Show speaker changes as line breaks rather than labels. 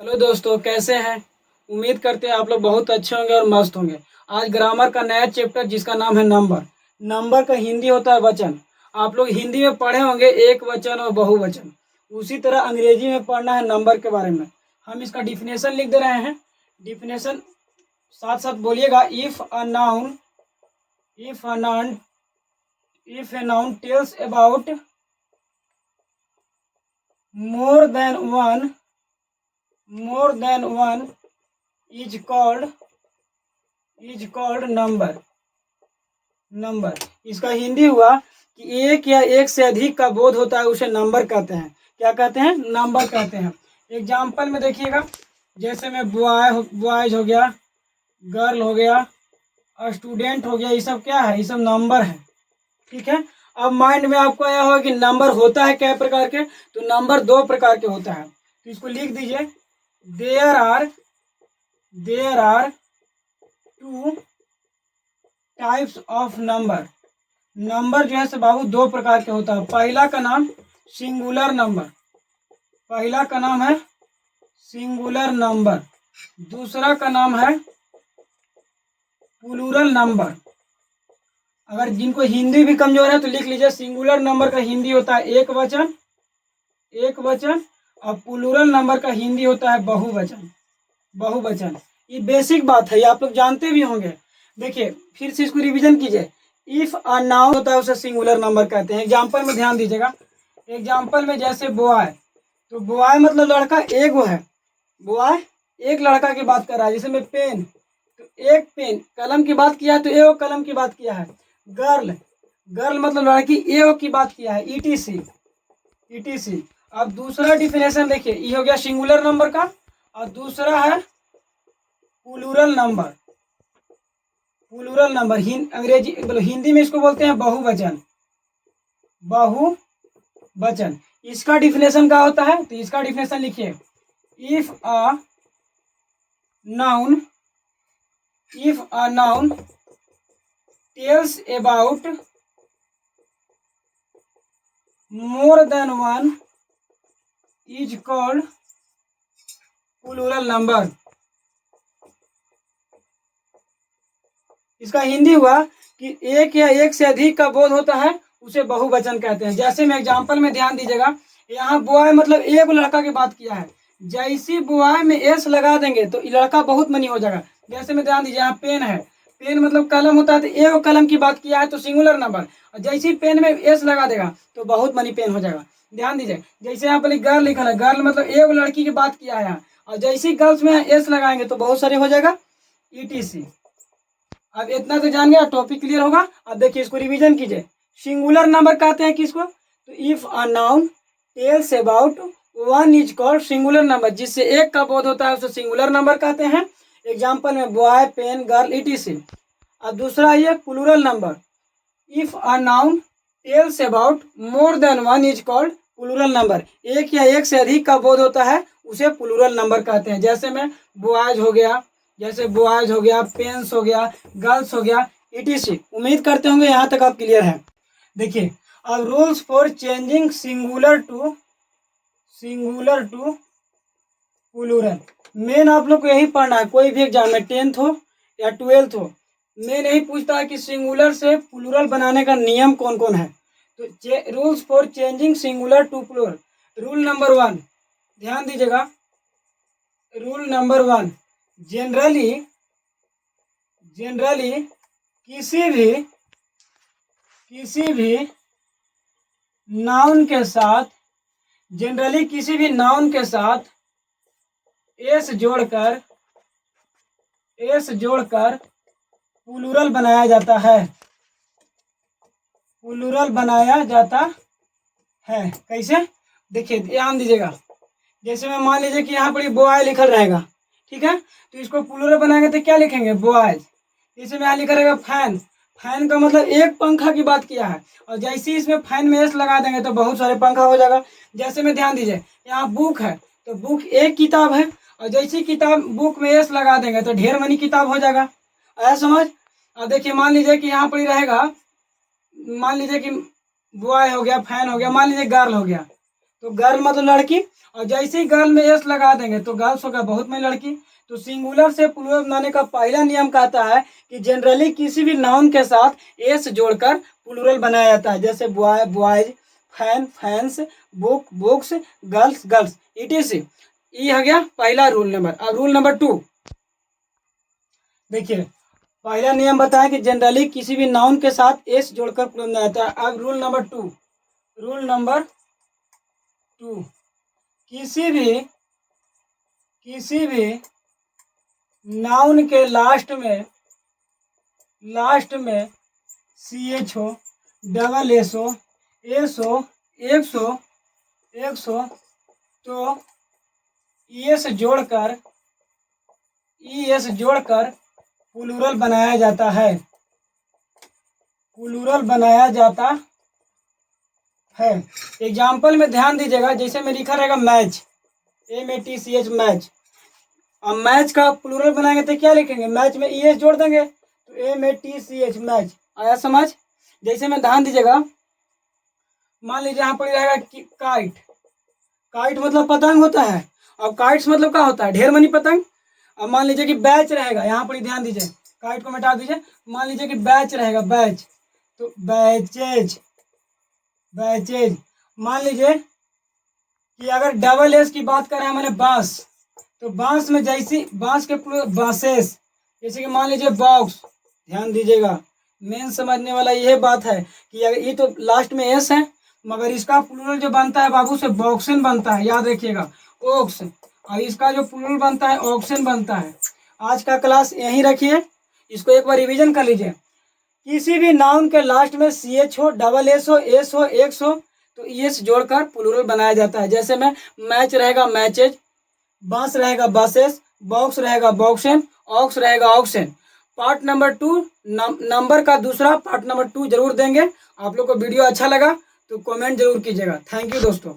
Hello दोस्तों, कैसे हैं। उम्मीद करते हैं आप लोग बहुत अच्छे होंगे और मस्त होंगे। आज ग्रामर का नया चैप्टर जिसका नाम है नंबर। नंबर का हिंदी होता है वचन। आप लोग हिंदी में पढ़े होंगे एक वचन और बहुवचन। उसी तरह अंग्रेजी में पढ़ना है नंबर के बारे में। हम इसका डिफिनेशन लिख दे रहे हैं। डिफिनेशन साथ साथ बोलिएगा। If a noun tells about more than one is called number. इसका हिंदी हुआ कि एक या एक से अधिक का बोध होता है उसे नंबर कहते हैं। क्या कहते हैं? नंबर कहते हैं। एग्जाम्पल में देखिएगा, जैसे में बॉयज हो गया, गर्ल हो गया, स्टूडेंट हो गया, ये सब क्या है? ये सब नंबर है। ठीक है। अब माइंड में आपको यह होगा कि नंबर होता है क्या प्रकार के? तो नंबर दो प्रकार के होता है। तो इसको लिख दीजिए। There are two types of number. Number जो है सो बाबू दो प्रकार के होता है। पहला का नाम सिंगुलर नंबर। पहला का नाम है सिंगुलर नंबर। दूसरा का नाम है प्लूरल नंबर। अगर जिनको हिंदी भी कमजोर है तो लिख लीजिए। सिंगुलर नंबर का हिंदी होता है एक वचन और प्लूरल नंबर का हिंदी होता है बहुवचन। ये बेसिक बात है, ये आप लोग जानते भी होंगे। देखिए फिर से इसको रिवीजन कीजिए। इफ अ नाउन होता है उसे सिंगुलर नंबर कहते हैं। एग्जाम्पल में ध्यान दीजिएगा। एग्जाम्पल में जैसे बॉय, तो बॉय मतलब लड़का एक वो है। बॉय एक लड़का की बात कर रहा है। जैसे में पेन, तो एक पेन कलम की बात किया है तो एक कलम की बात किया है। गर्ल मतलब लड़की एक की बात किया है। ईटीसी। अब दूसरा डिफिनेशन देखिए, ये हो गया सिंगुलर नंबर का और दूसरा है प्लूरल नंबर। अंग्रेजी मतलब हिंदी में इसको बोलते हैं बहुवचन। इसका डिफिनेशन क्या होता है? तो इसका डिफिनेशन लिखिए। If a noun tells about more than one is called plural number. इसका हिंदी हुआ कि एक या एक से अधिक का बोध होता है उसे बहुवचन कहते हैं। जैसे में एग्जाम्पल में ध्यान दीजिएगा, यहाँ बॉय मतलब एक लड़का की बात किया है। जैसी बॉय में एस लगा देंगे तो लड़का बहुत मनी हो जाएगा। जैसे में ध्यान दीजिए, यहाँ पेन है। पेन मतलब कलम होता है, तो एक कलम की बात किया है तो सिंगुलर नंबर। और जैसी पेन में एस लगा देगा तो बहुत मनी पेन हो जाएगा। ध्यान दीजिए। जैसे यहाँ पर गर्ल लिखा है, गर्ल मतलब एक लड़की की बात किया है यहाँ, और जैसी गर्ल्स में एस लगाएंगे तो बहुत सारे हो जाएगा। ईटीसी। अब इतना तो जान गया, टॉपिक क्लियर होगा। अब देखिए इसको रिवीजन कीजिए। सिंगुलर नंबर कहते हैं किसको? तो if a noun tells about one is called singular number. जिससे एक का बोध होता है उसे सिंगुलर नंबर कहते हैं। एग्जाम्पल में बॉय, पेन, गर्ल, ईटीसी। अब दूसरा ये plural number. If a noun tells about more than one is called plural number. एक या एक से अधिक का बोध होता है उसे प्लूरल नंबर कहते हैं। जैसे में बॉयज हो गया, पेन्स हो गया, गर्ल्स हो गया, ईटीसी। उम्मीद करते होंगे यहाँ तक आप क्लियर है। देखिए अब rules for changing singular to plural. Main आप लोग को यही पढ़ना है। कोई भी एग्जाम में 10th हो या 12th हो, मेन यही पूछता है कि सिंगुलर से प्लूरल बनाने का नियम कौन कौन है। तो rules for changing singular to plural. Rule number 1, ध्यान दीजिएगा। रूल नंबर 1, जनरली किसी भी नाउन के साथ एस जोड़कर प्लूरल बनाया जाता है। कैसे? देखिए ध्यान दीजिएगा। जैसे मैं मान लीजिए कि यहाँ पर बॉय लिखल रहेगा, ठीक है, तो इसको प्लूरल बनाएंगे तो क्या लिखेंगे? बॉयज। जैसे में यहाँ लिखा रहेगा फैन। फैन का मतलब एक पंखा की बात किया है, और जैसे ही इसमें फैन में एस लगा देंगे तो बहुत सारे पंखा हो जाएगा। जैसे में ध्यान दीजिए, यहाँ बुक है तो बुक एक किताब है, और जैसी किताब बुक में एस लगा देंगे तो ढेर मनी किताब हो जाएगा। आया समझ? और देखिए मान लीजिए कि यहाँ पर रहेगा, मान लीजिए कि बॉय हो गया, फैन हो गया, मान लीजिए गर्ल हो गया, तो गर्ल मतलब लड़की, और जैसे ही गर्ल में एस लगा देंगे तो गर्ल्स होगा बहुत में लड़की। तो सिंगुलर से प्लूरल बनाने का पहला नियम कहता है कि जनरली किसी भी नाउन के साथ एस जोड़कर प्लूरल बनाया जाता है, जैसे boy boys, fan fans, book books, girls girls, it is. ये हो गया पहला रूल नंबर। अब रूल नंबर 2 देखिए, पहला नियम बताया कि जनरली किसी भी नाउन के साथ एस जोड़कर प्लूरल बनाया जाता है। अब रूल नंबर 2, रूल नंबर 2, किसी भी नाउन के लास्ट में सी एच हो, डबल एस हो, एस हो, एक्स हो तो ईएस जोड़कर प्लूरल बनाया जाता है, प्लूरल बनाया जाता है। एग्जाम्पल में ध्यान दीजिएगा, जैसे में लिखा रहेगा मैच, MATCH मैच। अब मैच का प्लूरल बनाएंगे तो क्या लिखेंगे, मैच में ES जोड़ देंगे तो MATCH मैच। आया समझ? जैसे में ध्यान दीजिएगा, मान लीजिए यहाँ पर रहेगा काइट, काइट मतलब पतंग होता है। अब काइट्स मतलब क्या होता है, ढेर मनी पतंग। अब मान लीजिए कि बैच रहेगा, यहाँ पर ध्यान दीजिए, काइट को मिटा दीजिए, मान लीजिए कि बैच रहेगा, बैच तो बैचेज, बैचेज। मान लीजिए कि अगर डबल एस की बात करें मैंने बांस, तो बांस में जैसी बांस के बांसेस, जैसे कि मान लीजिए बॉक्स। ध्यान दीजिएगा, मेन समझने वाला यह बात है कि अगर ये तो लास्ट में एस है, मगर इसका प्लूरल जो बनता है बाबू से बॉक्सन बनता है, याद रखिएगा, ओक्स। और इसका जो प्लूरल बनता है ऑक्सन बनता है। आज का क्लास यहीं रखिए, इसको एक बार रिवीजन कर लीजिए। किसी भी नाउन के लास्ट में CH हो, डबल एस हो, एस हो, एक्स हो तो ES जोड़कर प्लूरल बनाया जाता है। जैसे में मैच रहेगा मैचेज, बांस रहेगा बासेस, बॉक्स रहेगा बॉक्सन, ऑक्स रहेगा ऑक्सन। पार्ट नंबर 2 नंबर का दूसरा पार्ट नंबर 2 जरूर देंगे। आप लोग को वीडियो अच्छा लगा तो कमेंट जरूर कीजिएगा। थैंक यू दोस्तों।